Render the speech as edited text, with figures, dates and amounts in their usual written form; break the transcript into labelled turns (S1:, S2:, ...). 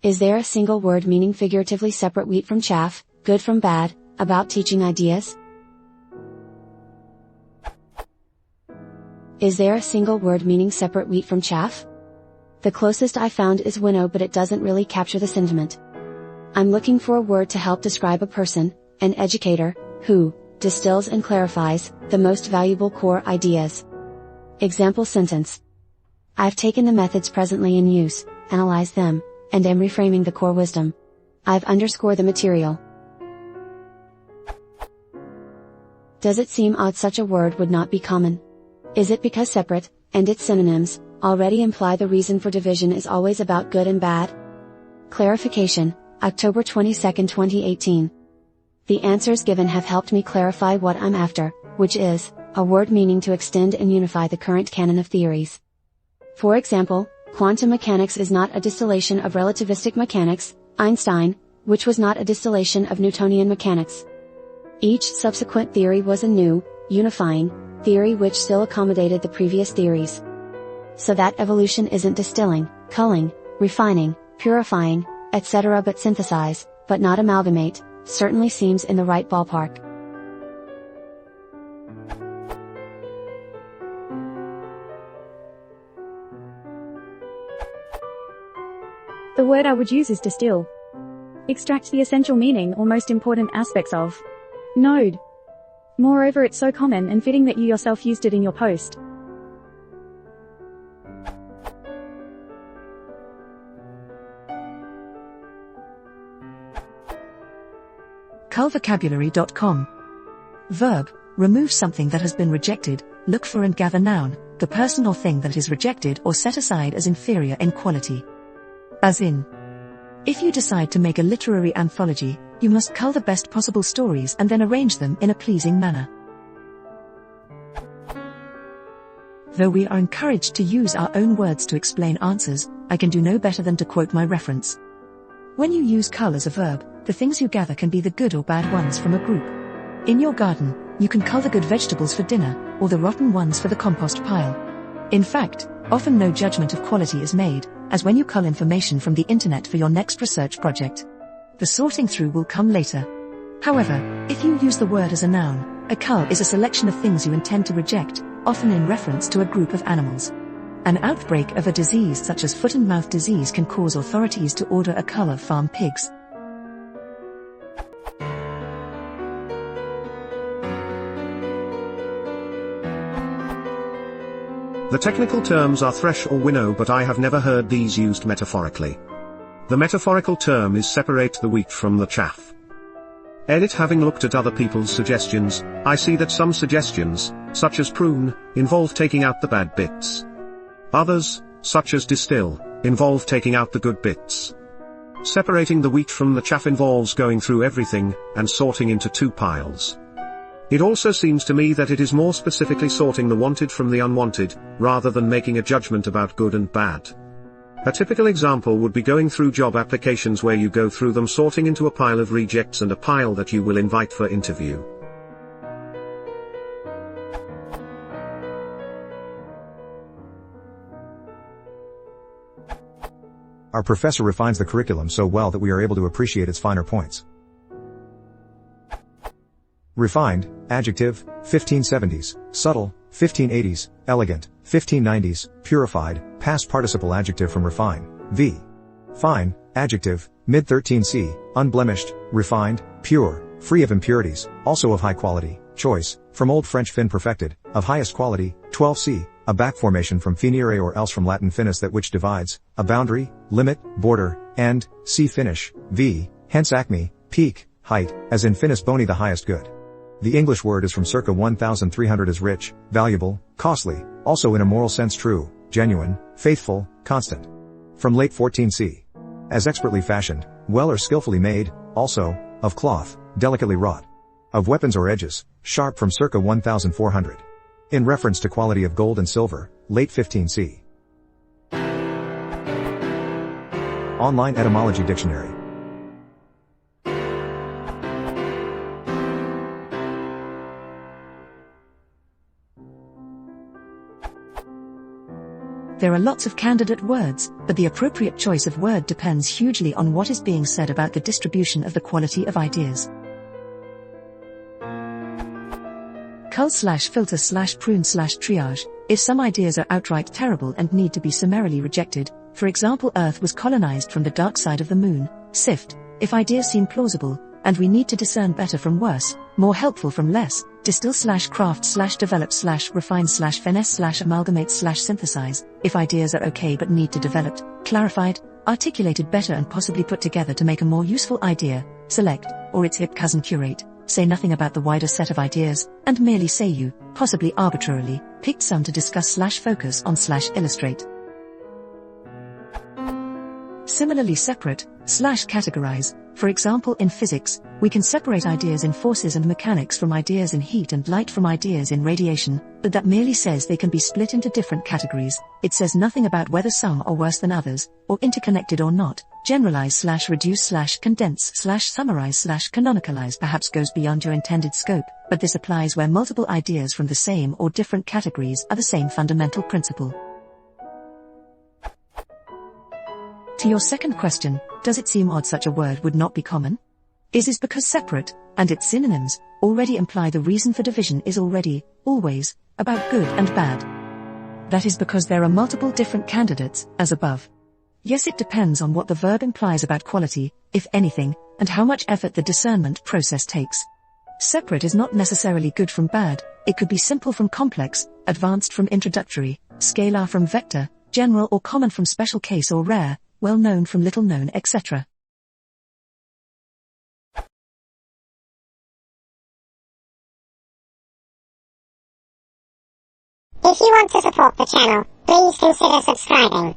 S1: Is there a single word meaning figuratively separate wheat from chaff, good from bad, about teaching ideas? Is there a single word meaning separate wheat from chaff? The closest I found is winnow, but it doesn't really capture the sentiment. I'm looking for a word to help describe a person, an educator, who distills and clarifies the most valuable core ideas. Example sentence. I've taken the methods presently in use, analyzed them, and am reframing the core wisdom. I've underscored the material. Does it seem odd such a word would not be common? Is it because separate, and its synonyms, already imply the reason for division is always about good and bad? Clarification, October 22, 2018. The answers given have helped me clarify what I'm after, which is a word meaning to extend and unify the current canon of theories. For example, quantum mechanics is not a distillation of relativistic mechanics, Einstein, which was not a distillation of Newtonian mechanics. Each subsequent theory was a new, unifying, theory which still accommodated the previous theories. So that evolution isn't distilling, culling, refining, purifying, etc. but synthesize, but not amalgamate, certainly seems in the right ballpark.
S2: The word I would use is distill. Extract the essential meaning or most important aspects of node. Moreover, it's so common and fitting that you yourself used it in your post.
S3: Culvocabulary.com. Verb, remove something that has been rejected, look for and gather noun, the person or thing that is rejected or set aside as inferior in quality. As in, if you decide to make a literary anthology, you must cull the best possible stories and then arrange them in a pleasing manner. Though we are encouraged to use our own words to explain answers, I can do no better than to quote my reference. When you use cull as a verb, the things you gather can be the good or bad ones from a group. In your garden, you can cull the good vegetables for dinner, or the rotten ones for the compost pile. In fact, often no judgment of quality is made, as when you cull information from the internet for your next research project. The sorting through will come later. However, if you use the word as a noun, a cull is a selection of things you intend to reject, often in reference to a group of animals. An outbreak of a disease such as foot and mouth disease can cause authorities to order a cull of farm pigs.
S4: The technical terms are thresh or winnow, but I have never heard these used metaphorically. The metaphorical term is separate the wheat from the chaff. Edit. Having looked at other people's suggestions, I see that some suggestions, such as prune, involve taking out the bad bits. Others, such as distill, involve taking out the good bits. Separating the wheat from the chaff involves going through everything, and sorting into two piles. It also seems to me that it is more specifically sorting the wanted from the unwanted, rather than making a judgment about good and bad. A typical example would be going through job applications where you go through them sorting into a pile of rejects and a pile that you will invite for interview.
S5: Our professor refines the curriculum so well that we are able to appreciate its finer points. Refined, adjective, 1570s, subtle, 1580s, elegant, 1590s, purified, past participle adjective from refine, v. Fine, adjective, mid-13c, unblemished, refined, pure, free of impurities, also of high quality, choice, from Old French fin perfected, of highest quality, 12c, a back formation from finire or else from Latin finis that which divides, a boundary, limit, border, and, c finish, v, hence acme, peak, height, as in finis boni the highest good. The English word is from circa 1300 as rich, valuable, costly, also in a moral sense true, genuine, faithful, constant. From late 14c. As expertly fashioned, well or skillfully made, also, of cloth, delicately wrought. Of weapons or edges, sharp from circa 1400. In reference to quality of gold and silver, late 15c. Online Etymology Dictionary.
S3: There are lots of candidate words, but the appropriate choice of word depends hugely on what is being said about the distribution of the quality of ideas. Cull/filter/prune/triage. If some ideas are outright terrible and need to be summarily rejected, for example, Earth was colonized from the dark side of the moon, sift. If ideas seem plausible, and we need to discern better from worse, more helpful from less, distill/craft/develop/refine/finesse/amalgamate/synthesize. If ideas are okay but need to developed, clarified, articulated better and possibly put together to make a more useful idea, select, or its hip cousin curate. Say nothing about the wider set of ideas, and merely say you, possibly arbitrarily, picked some to discuss/focus on/illustrate. Similarly separate/categorize. For example, in physics, we can separate ideas in forces and mechanics from ideas in heat and light from ideas in radiation, but that merely says they can be split into different categories. It says nothing about whether some are worse than others, or interconnected or not. Generalize/reduce/condense/summarize/canonicalize perhaps goes beyond your intended scope, but this applies where multiple ideas from the same or different categories are the same fundamental principle. To your second question, does it seem odd such a word would not be common? Is this because separate, and its synonyms, already imply the reason for division is already, always, about good and bad? That is because there are multiple different candidates, as above. Yes, it depends on what the verb implies about quality, if anything, and how much effort the discernment process takes. Separate is not necessarily good from bad, it could be simple from complex, advanced from introductory, scalar from vector, general or common from special case or rare, well known from little known, etc.
S6: If you want to support the channel, please consider subscribing.